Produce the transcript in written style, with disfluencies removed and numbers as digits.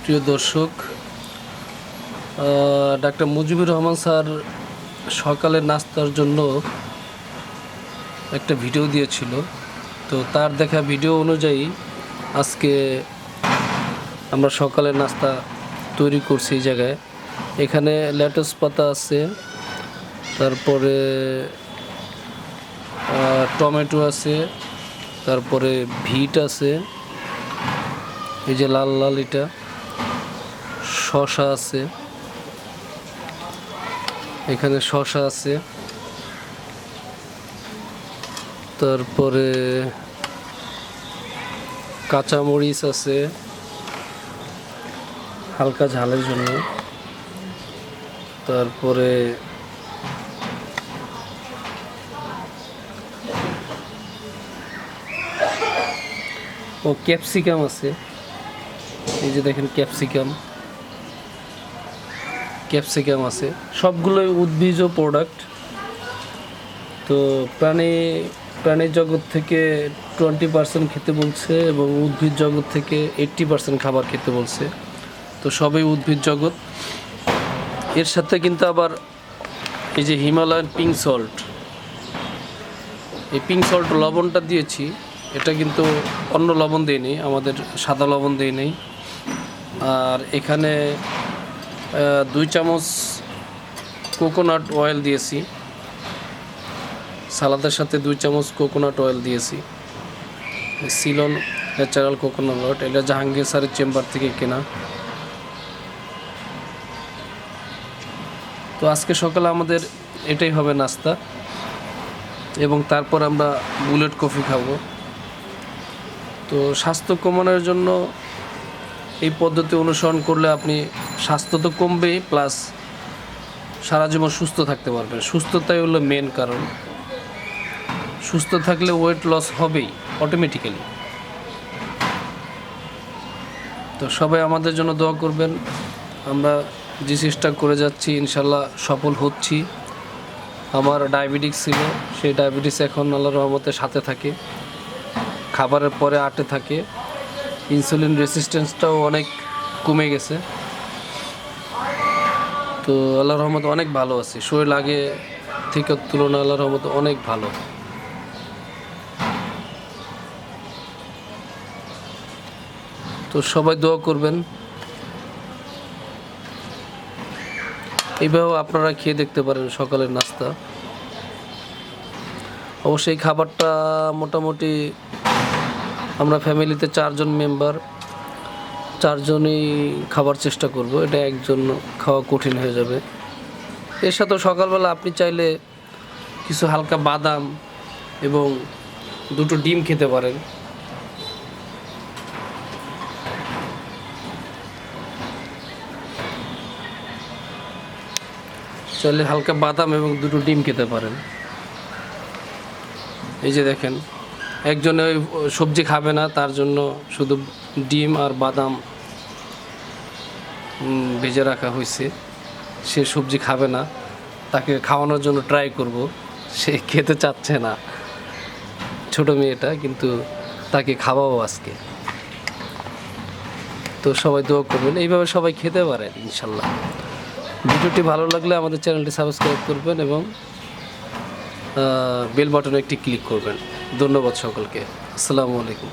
প্রিয় দর্শক, doctor Mujibur Rahman sir সকালের নাস্তার জন্য একটা ভিডিও দিয়েছিল। তো তার দেখা ভিডিও অনুযায়ী আজকে আমরা সকালের নাস্তা তৈরি করছি। এই জায়গায় এখানে লেটুস পাতা আছে, তারপরে টমেটো আছে, তারপরে ভিট আছে, এই যে লাল লাল এটা, শসা আছে, এখানে শসা আছে, তারপরে কাঁচামরিচ আছে হালকা ঝালের জন্য, তারপরে ক্যাপসিকাম আছে। এই যে দেখেন ক্যাপসিকাম আছে। সবগুলোই উদ্ভিজ্জ প্রোডাক্ট। তো প্রাণী জগৎ থেকে 20% খেতে বলছে এবং উদ্ভিদ জগৎ থেকে 80% খাবার খেতে বলছে। তো সবই উদ্ভিদ জগৎ। এর সাথে কিন্তু আবার এই যে হিমালয়ান পিঙ্ক সল্ট, এই পিঙ্ক সল্ট লবণটা দিয়েছি। এটা কিন্তু অন্য লবণ দিইনি, আমাদের সাদা লবণ দিই নেই। আর এখানে 2 চামচ কোকোনাট অয়েল দিয়েছি। সালাদের সাথে 2 চামচ কোকোনাট অয়েল দিয়েছি। সিলন ন্যাচারাল কোকোনাট অয়েল, এটা জাহাঙ্গীর স্যারের চেম্বার থেকে কেনা। তো আজকে সকালে আমাদের এটাই হবে নাস্তা, এবং তারপর আমরা বুলেট কফি খাবো। তো স্বাস্থ্য কমানোর জন্য এই পদ্ধতি অনুসরণ করলে আপনি স্বাস্থ্য তো কমবেই, প্লাস সারা জীবন সুস্থ থাকতে পারবেন। সুস্থতাই হলো মেন কারণ। সুস্থ থাকলে ওয়েট লস হবেই অটোমেটিক্যালি। তো সবাই আমাদের জন্য দোয়া করবেন। আমরা যে চেষ্টা করে যাচ্ছি ইনশাল্লাহ সফল হচ্ছি। আমার ডায়াবেটিস ছিল, সেই ডায়াবেটিস এখন আল্লাহর রহমতে সাথে থাকে, খাবারের পরে আটে থাকে। ইনসুলিন রেসিস্ট্যান্সটাও অনেক কমে গেছে। তো আল্লাহর রহমতে অনেক ভালো আছি। শরীর আগে থেকে তুলনায় আল্লাহর রহমতে অনেক ভালো। তো সবাই দোয়া করবেন। এইভাবে আপনারা খেয়ে দেখতে পারেন সকালের নাস্তা। অবশ্যই খাবারটা মোটামুটি আমরা ফ্যামিলিতে 4 জন মেম্বার, 4 জনই খাবার চেষ্টা করব। এটা একজন খাওয়া কঠিন হয়ে যাবে। এর সাথে সকালবেলা আপনি চাইলে কিছু হালকা বাদাম এবং 2টো ডিম খেতে পারেন। চাইলে হালকা বাদাম এবং 2টো ডিম খেতে পারেন। এই যে দেখেন, একজনে ওই সবজি খাবে না, তার জন্য শুধু ডিম আর বাদাম ভেজে রাখা হয়েছে। সে সবজি খাবে না, তাকে খাওয়ানোর জন্য ট্রাই করব। সে খেতে চাচ্ছে না, ছোট মেয়েটা, কিন্তু তাকে খাওয়াবো আজকে। তো সবাই দোয়া করবেন, এইভাবে সবাই খেতে পারেন ইনশাল্লাহ। ভিডিওটি ভালো লাগলে আমাদের চ্যানেলটি সাবস্ক্রাইব করবেন এবং বেল বাটনে একটি ক্লিক করবেন। ধন্যবাদ সকলকে। আসসালামু আলাইকুম।